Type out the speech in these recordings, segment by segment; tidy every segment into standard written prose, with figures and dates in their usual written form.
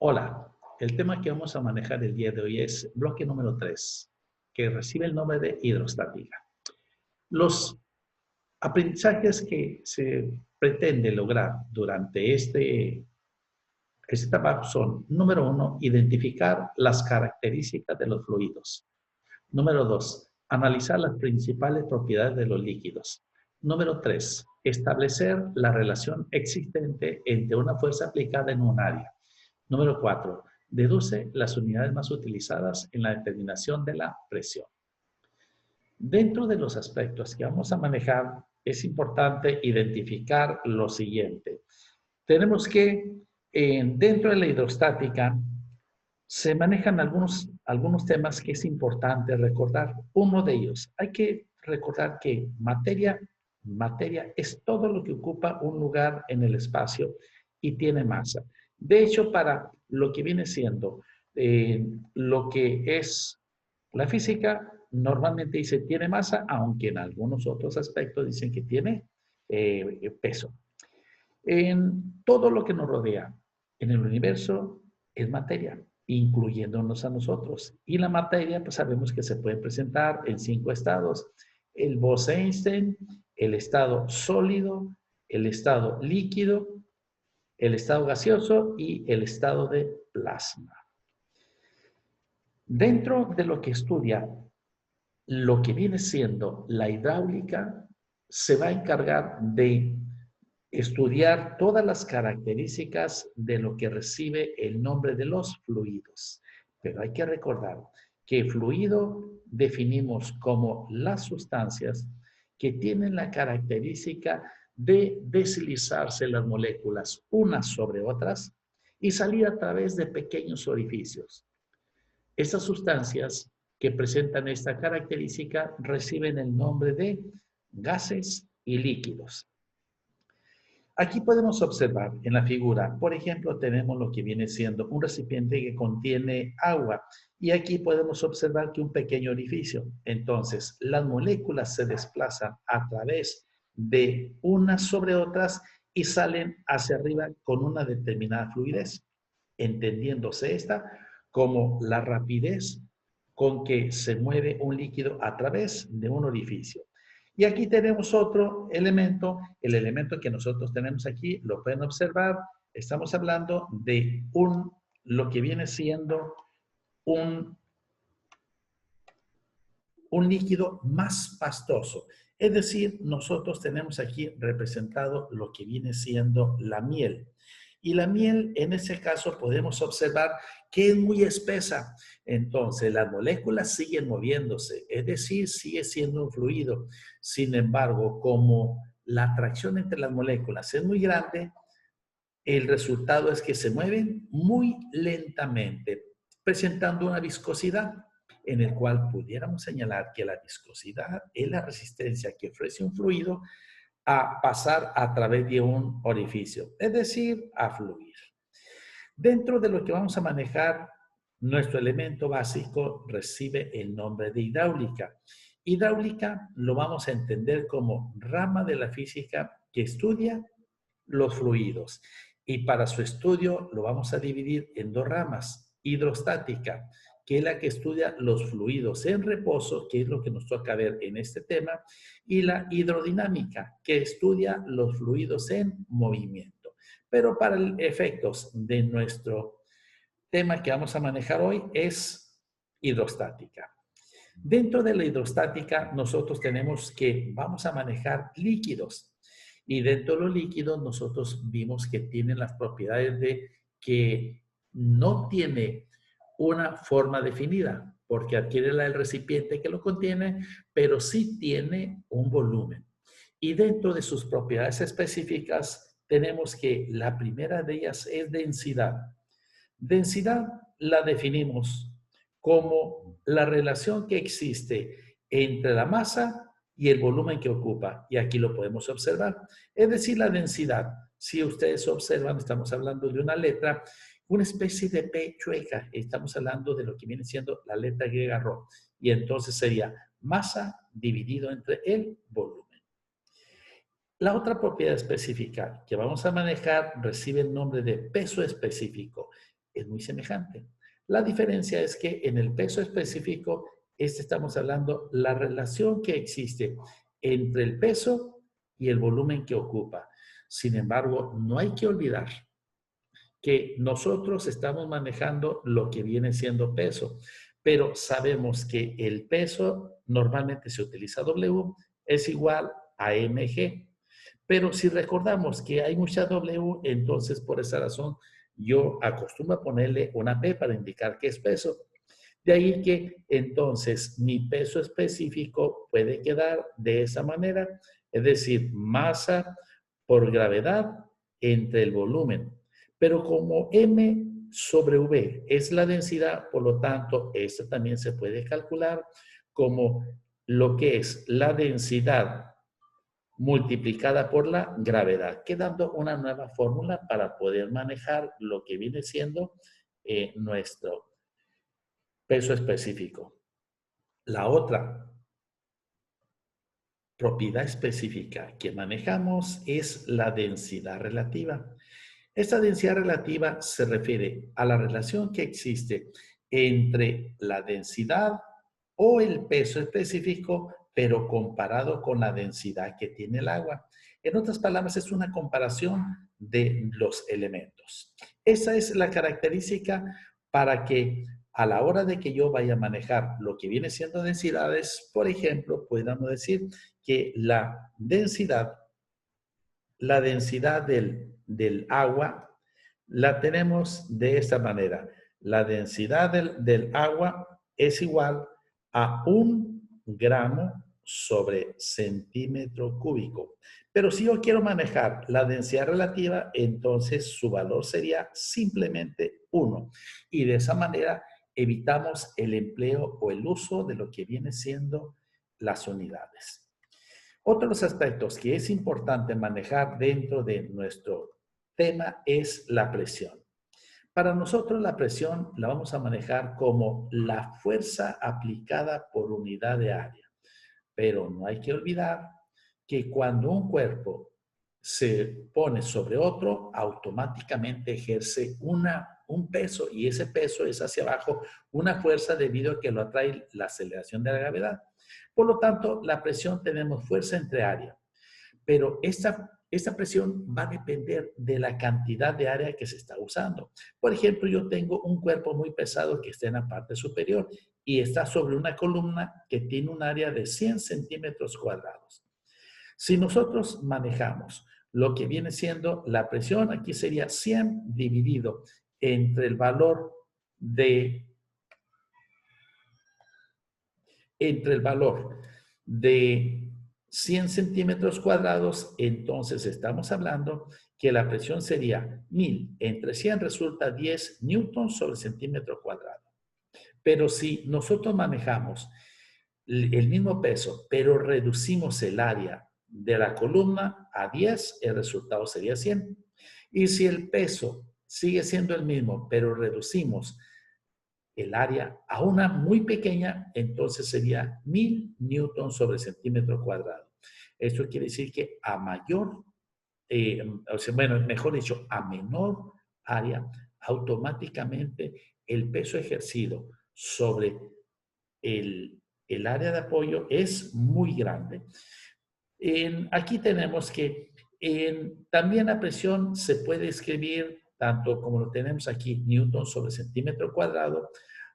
Hola, el tema que vamos a manejar el día de hoy es bloque número 3, que recibe el nombre de hidrostática. Los aprendizajes que se pretende lograr durante esta etapa son, número 1, identificar las características de los fluidos. Número 2, analizar las principales propiedades de los líquidos. Número 3, establecer la relación existente entre una fuerza aplicada en un área. Número 4, deduce las unidades más utilizadas en la determinación de la presión. Dentro de los aspectos que vamos a manejar, es importante identificar lo siguiente. Tenemos que, dentro de la hidrostática, se manejan algunos temas que es importante recordar. Uno de ellos, hay que recordar que materia es todo lo que ocupa un lugar en el espacio y tiene masa. De hecho, para lo que viene siendo lo que es la física, normalmente dice tiene masa, aunque en algunos otros aspectos dicen que tiene peso. En todo lo que nos rodea en el universo es materia, incluyéndonos a nosotros. Y la materia, pues sabemos que se puede presentar en 5 estados. El Bose-Einstein, el estado sólido, el estado líquido, el estado gaseoso y el estado de plasma. Dentro de lo que estudia lo que viene siendo la hidráulica, se va a encargar de estudiar todas las características de lo que recibe el nombre de los fluidos. Pero hay que recordar que fluido definimos como las sustancias que tienen la característica de deslizarse las moléculas unas sobre otras y salir a través de pequeños orificios. Estas sustancias que presentan esta característica reciben el nombre de gases y líquidos. Aquí podemos observar en la figura, por ejemplo, tenemos lo que viene siendo un recipiente que contiene agua y aquí podemos observar que un pequeño orificio. Entonces, las moléculas se desplazan a través de unas sobre otras y salen hacia arriba con una determinada fluidez, entendiéndose esta como la rapidez con que se mueve un líquido a través de un orificio. Y aquí tenemos otro elemento, el elemento que nosotros tenemos aquí, lo pueden observar, estamos hablando de lo que viene siendo un, un líquido más pastoso. Es decir, nosotros tenemos aquí representado lo que viene siendo la miel. Y la miel, en ese caso, podemos observar que es muy espesa. Entonces, las moléculas siguen moviéndose, es decir, sigue siendo un fluido. Sin embargo, como la atracción entre las moléculas es muy grande, el resultado es que se mueven muy lentamente, presentando una viscosidad en el cual pudiéramos señalar que la viscosidad es la resistencia que ofrece un fluido a pasar a través de un orificio, es decir, a fluir. Dentro de lo que vamos a manejar, nuestro elemento básico recibe el nombre de hidráulica. Hidráulica lo vamos a entender como rama de la física que estudia los fluidos. Y para su estudio lo vamos a dividir en 2 ramas. Hidrostática, que es la que estudia los fluidos en reposo, que es lo que nos toca ver en este tema, y la hidrodinámica, que estudia los fluidos en movimiento. Pero para efectos de nuestro tema que vamos a manejar hoy es hidrostática. Dentro de la hidrostática, nosotros tenemos que vamos a manejar líquidos. Y dentro de los líquidos, nosotros vimos que tienen las propiedades de que no tiene una forma definida, porque adquiere la del recipiente que lo contiene, pero sí tiene un volumen. Y dentro de sus propiedades específicas, tenemos que la primera de ellas es densidad. Densidad la definimos como la relación que existe entre la masa y el volumen que ocupa. Y aquí lo podemos observar. Es decir, la densidad. Si ustedes observan, estamos hablando de una letra, una especie de P chueca. Estamos hablando de lo que viene siendo la letra griega Rho. Y entonces sería masa dividido entre el volumen. La otra propiedad específica que vamos a manejar recibe el nombre de peso específico. es muy semejante. La diferencia es que en el peso específico, estamos hablando la relación que existe entre el peso y el volumen que ocupa. Sin embargo, no hay que olvidar que nosotros estamos manejando lo que viene siendo peso, pero sabemos que el peso normalmente se utiliza W es igual a mg. Pero si recordamos que hay mucha W, entonces por esa razón yo acostumbro a ponerle una P para indicar que es peso. De ahí que entonces mi peso específico puede quedar de esa manera, es decir, masa por gravedad entre el volumen. Pero como M sobre V es la densidad, por lo tanto, esto también se puede calcular como lo que es la densidad multiplicada por la gravedad, quedando una nueva fórmula para poder manejar lo que viene siendo nuestro peso específico. La otra propiedad específica que manejamos es la densidad relativa. Esta densidad relativa se refiere a la relación que existe entre la densidad o el peso específico, pero comparado con la densidad que tiene el agua. En otras palabras, es una comparación de los elementos. Esa es la característica para que a la hora de que yo vaya a manejar lo que viene siendo densidades, por ejemplo, podríamos decir que la densidad del agua la tenemos de esta manera. La densidad del agua es igual a 1 gramo sobre centímetro cúbico. Pero si yo quiero manejar la densidad relativa, entonces su valor sería simplemente 1. Y de esa manera evitamos el empleo o el uso de lo que viene siendo las unidades. Otros aspectos que es importante manejar dentro de nuestro tema es la presión. Para nosotros la presión la vamos a manejar como la fuerza aplicada por unidad de área. Pero no hay que olvidar que cuando un cuerpo se pone sobre otro, automáticamente ejerce un peso y ese peso es hacia abajo una fuerza debido a que lo atrae la aceleración de la gravedad. Por lo tanto, la presión tenemos fuerza entre área, pero esta presión va a depender de la cantidad de área que se está usando. Por ejemplo, yo tengo un cuerpo muy pesado que está en la parte superior y está sobre una columna que tiene un área de 100 centímetros cuadrados. Si nosotros manejamos lo que viene siendo la presión, aquí sería 100 dividido entre el valor de entre el valor de 100 centímetros cuadrados, entonces estamos hablando que la presión sería 1000 entre 100 resulta 10 newtons sobre centímetro cuadrado. Pero si nosotros manejamos el mismo peso, pero reducimos el área de la columna a 10, el resultado sería 100. Y si el peso sigue siendo el mismo, pero reducimos el área a una muy pequeña, entonces sería 1000 newtons sobre centímetro cuadrado. Esto quiere decir que a mayor, bueno, mejor dicho, a menor área, automáticamente el peso ejercido sobre el área de apoyo es muy grande. Aquí tenemos que también la presión se puede escribir tanto como lo tenemos aquí, newton sobre centímetro cuadrado,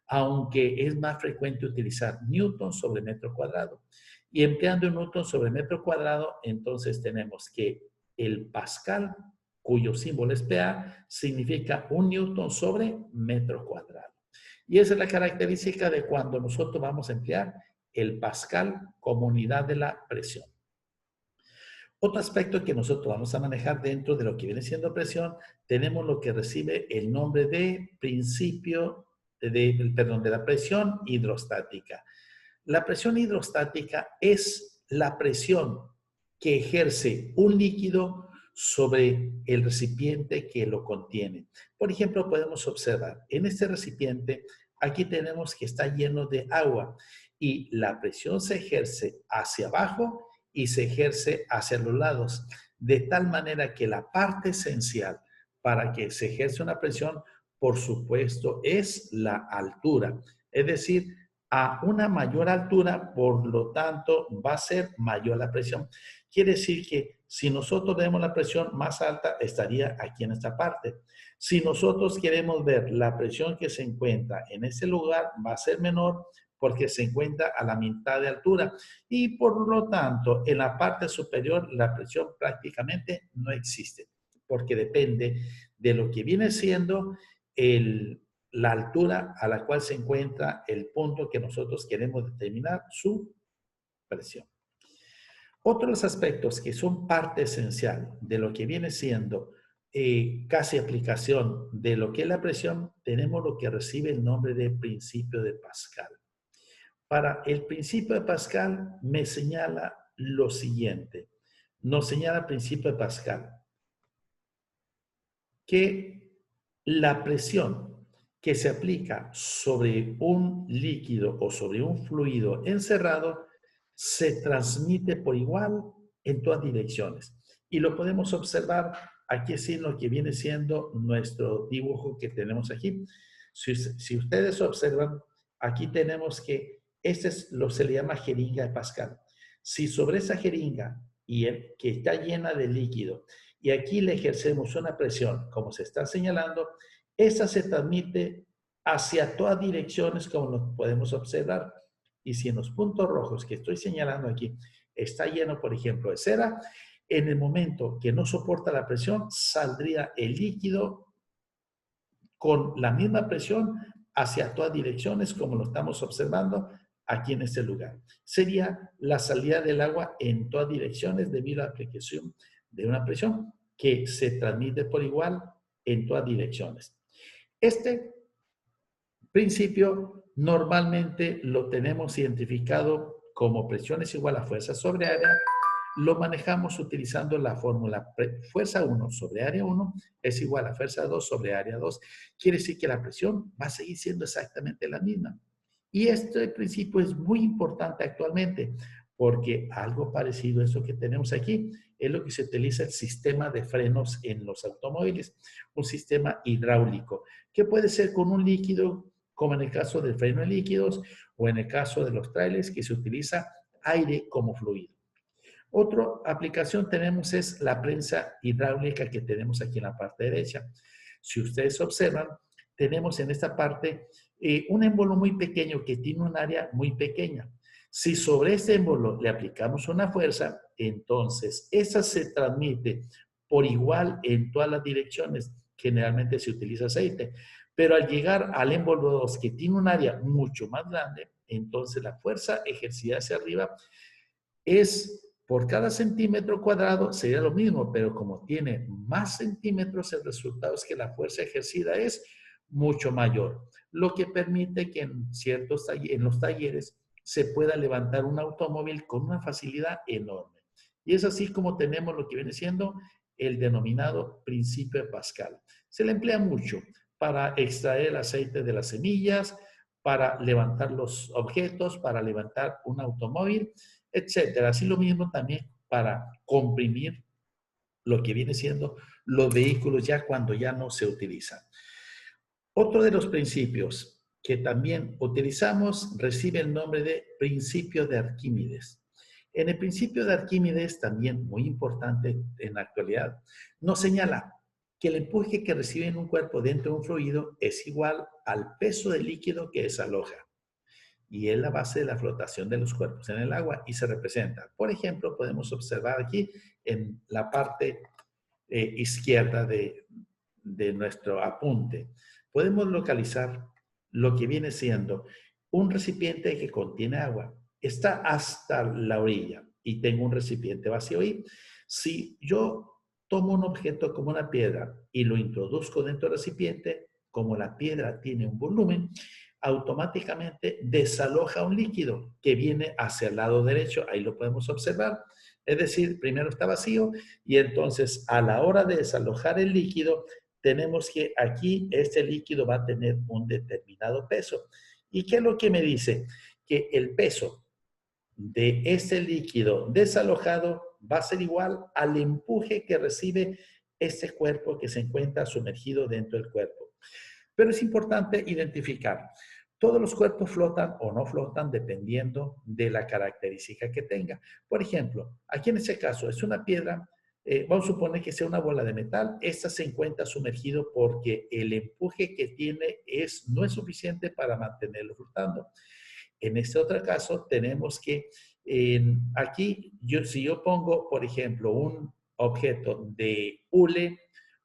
aunque es más frecuente utilizar newton sobre metro cuadrado. Y empleando newton sobre metro cuadrado, entonces tenemos que el pascal, cuyo símbolo es PA, significa 1 newton sobre metro cuadrado. Y esa es la característica de cuando nosotros vamos a emplear el pascal como unidad de la presión. Otro aspecto que nosotros vamos a manejar dentro de lo que viene siendo presión, tenemos lo que recibe el nombre de principio de la presión hidrostática. La presión hidrostática es la presión que ejerce un líquido sobre el recipiente que lo contiene. Por ejemplo, podemos observar, en este recipiente, aquí tenemos que está lleno de agua y la presión se ejerce hacia abajo y se ejerce hacia los lados, de tal manera que la parte esencial para que se ejerce una presión por supuesto, es la altura. Es decir, a una mayor altura, por lo tanto, va a ser mayor la presión. Quiere decir que si nosotros vemos la presión más alta, estaría aquí en esta parte. Si nosotros queremos ver la presión que se encuentra en ese lugar, va a ser menor porque se encuentra a la mitad de altura. Y por lo tanto, en la parte superior, la presión prácticamente no existe, porque depende de lo que viene siendo la altura a la cual se encuentra el punto que nosotros queremos determinar su presión. Otros aspectos que son parte esencial de lo que viene siendo casi aplicación de lo que es la presión, tenemos lo que recibe el nombre de principio de Pascal. Para el principio de Pascal me señala lo siguiente. Nos señala el principio de Pascal que la presión que se aplica sobre un líquido o sobre un fluido encerrado se transmite por igual en todas direcciones. Y lo podemos observar aquí en lo que viene siendo nuestro dibujo que tenemos aquí. Si ustedes observan, aquí tenemos que este es lo que se le llama jeringa de Pascal. Si sobre esa jeringa que está llena de líquido y aquí le ejercemos una presión, como se está señalando, esa se transmite hacia todas direcciones como lo podemos observar. Y si en los puntos rojos que estoy señalando aquí está lleno, por ejemplo, de cera, en el momento que no soporta la presión, saldría el líquido con la misma presión hacia todas direcciones como lo estamos observando aquí en este lugar. Sería la salida del agua en todas direcciones debido a la aplicación de una presión que se transmite por igual en todas direcciones. Este principio normalmente lo tenemos identificado como presión es igual a fuerza sobre área. Lo manejamos utilizando la fórmula fuerza 1 sobre área 1 es igual a fuerza 2 sobre área 2. Quiere decir que la presión va a seguir siendo exactamente la misma. Y este principio es muy importante actualmente porque algo parecido a eso que tenemos aquí es lo que se utiliza el sistema de frenos en los automóviles, un sistema hidráulico, que puede ser con un líquido, como en el caso del freno de líquidos, o en el caso de los trailers, que se utiliza aire como fluido. Otra aplicación tenemos es la prensa hidráulica que tenemos aquí en la parte derecha. Si ustedes observan, tenemos en esta parte un émbolo muy pequeño que tiene un área muy pequeña. Si sobre este émbolo le aplicamos una fuerza, entonces esa se transmite por igual en todas las direcciones. Generalmente se utiliza aceite. Pero al llegar al émbolo 2, que tiene un área mucho más grande, entonces la fuerza ejercida hacia arriba es por cada centímetro cuadrado, sería lo mismo, pero como tiene más centímetros, el resultado es que la fuerza ejercida es mucho mayor, lo que permite que en los talleres se pueda levantar un automóvil con una facilidad enorme. Y es así como tenemos lo que viene siendo el denominado principio de Pascal. Se le emplea mucho para extraer el aceite de las semillas, para levantar los objetos, para levantar un automóvil, etcétera. Así lo mismo también para comprimir lo que viene siendo los vehículos ya cuando ya no se utilizan. Otro de los principios que también utilizamos recibe el nombre de principio de Arquímedes. En el principio de Arquímedes, también muy importante en la actualidad, nos señala que el empuje que recibe en un cuerpo dentro de un fluido es igual al peso del líquido que desaloja. Y es la base de la flotación de los cuerpos en el agua y se representa. Por ejemplo, podemos observar aquí en la parte izquierda de nuestro apunte. Podemos localizar lo que viene siendo un recipiente que contiene agua. Está hasta la orilla y tengo un recipiente vacío ahí. Si yo tomo un objeto como una piedra y lo introduzco dentro del recipiente, como la piedra tiene un volumen, automáticamente desaloja un líquido que viene hacia el lado derecho. Ahí lo podemos observar. Es decir, primero está vacío y entonces a la hora de desalojar el líquido, tenemos que aquí este líquido va a tener un determinado peso. ¿Y qué es lo que me dice? Que el peso de este líquido desalojado va a ser igual al empuje que recibe este cuerpo que se encuentra sumergido dentro del cuerpo. Pero es importante identificar, todos los cuerpos flotan o no flotan dependiendo de la característica que tenga. Por ejemplo, aquí en este caso es una piedra, vamos a suponer que sea una bola de metal, esta se encuentra sumergido porque el empuje que tiene no es suficiente para mantenerlo flotando. En este otro caso, tenemos que, aquí, si yo pongo, por ejemplo, un objeto de hule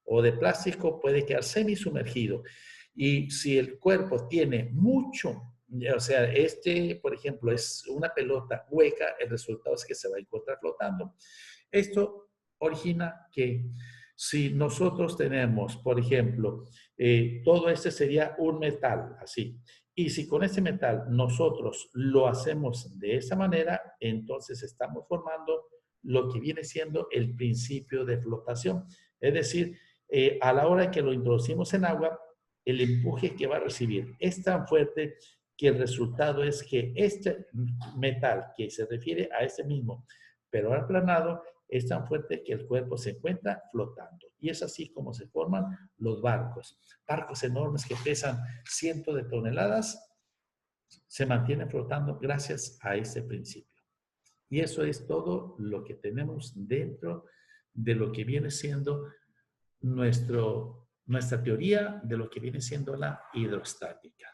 o de plástico, puede quedar semisumergido. Y si el cuerpo tiene mucho, o sea, por ejemplo, es una pelota hueca, el resultado es que se va a encontrar flotando. Esto origina que si nosotros tenemos, por ejemplo, todo este sería un metal, así. Y si con ese metal nosotros lo hacemos de esa manera, entonces estamos formando lo que viene siendo el principio de flotación. Es decir, a la hora que lo introducimos en agua, el empuje que va a recibir es tan fuerte que el resultado es que este metal que se refiere a ese mismo, pero aplanado, es tan fuerte que el cuerpo se encuentra flotando. Y es así como se forman los barcos. Barcos enormes que pesan cientos de toneladas se mantienen flotando gracias a ese principio. Y eso es todo lo que tenemos dentro de lo que viene siendo nuestra teoría de lo que viene siendo la hidrostática.